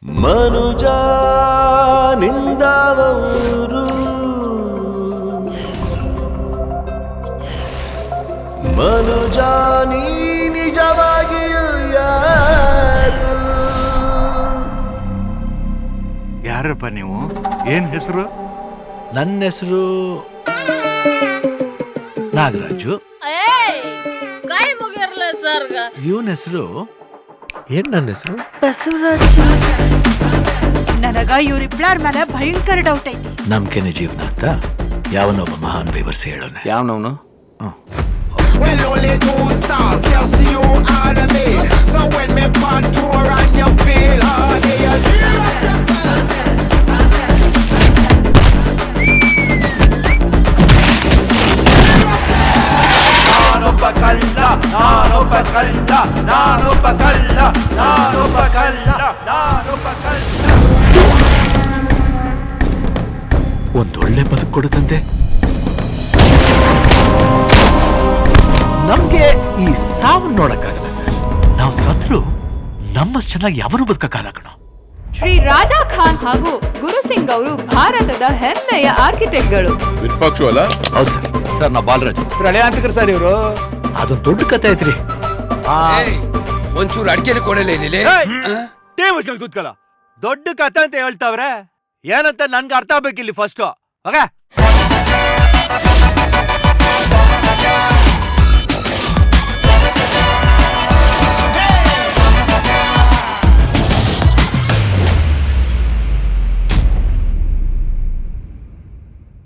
ಮನುಜ ನಿಂದವರು ಮನುಜ ನೀ ನಿಜವಾಗಿಯೂ ಯಾರು? ಯಾರಪ್ಪ ನೀವು? ಏನ್ ಹೆಸರು? ನನ್ನ ಹೆಸರು ನಾಗರಾಜು. ಕೈ ಮುಗಿರ್ಲ ಸರ್ಗ. ಇವನ ಹೆಸರು ಏನ್? ನನ್ನ ಹೆಸರು ಬಸವರಾಜ್. ನನಗ ಇವ್ರಿಬ್ಳಾರ್ ಮೇಲೆ ಭಯಂಕರ ಡೌಟ್ ಐತಿ. ನಂಬಿಕೆನೆ ಜೀವನ ಅಂತ ಯಾವನೊಬ್ಬ ಮಹಾನ್ ಬೇವರ್ಸಿ ಹೇಳೋನೆ. ಯಾವನವನು? Well, only 2 stars, just you and me. So when me pan tour and you feel hard, you feel like yourself. ನಾನೊಬ್ಬ ಕಳ್ಳ, ನಾನೊಬ್ಬ ಕಳ್ಳ, ನಾನೊಬ್ಬ ಕಳ್ಳ, ನಾನೊಬ್ಬ ಕಳ್ಳ, ನಾನೊಬ್ಬ ಕಳ್ಳ. ಒಂದೊಳ್ಳೆ ಬದುಕು ಕೊಡುತ್ತಂತೆ. ನಮ್ಗೆ ಈ ಸಾವು ನೋಡಕ್ಕಾಗಲ್ಲ ಸರ್. ನಾವು ಸತ್ರು ನಮ್ಮಷ್ಟು ಚೆನ್ನಾಗಿ ಯಾವನು ಬದುಕಕ್ಕಾಗಲ್ಲ ಕಣೋ. ಶ್ರೀ ರಾಜಾ ಖಾನ್ ಹಾಗೂ ಗುರು ಸಿಂಗ್ ಅವರು ಭಾರತದ ಹೆಮ್ಮೆಯ ಆರ್ಕಿಟೆಕ್ಟ್ಗಳು. ವಿರೂಪಾಕ್ಷು ಅಲ್ಲ? ಹೌದು ಸರ್. ಸರ್ ನಾ ಬಾಲರಾಜ್. ಪ್ರಳಯ ಅಂತಿಕ್ರ ಸರ್ ಇವರು. ಅದೊಂದು ದೊಡ್ಡ ಕತೆ ಐತ್ರಿ. ಒಂಚೂರು ಅಡಿಕೆಲಿ ಕೊಡಲೇ ಕೂತ್ಕಲ್ಲ. ದೊಡ್ಡ ಕಥೆ ಅಂತ ಹೇಳ್ತಾವ್ರೆ, ಏನಂತ ನನ್ಗೆ ಅರ್ಥ ಆಗ್ಬೇಕಿಲ್ಲಿ ಫಸ್ಟ್.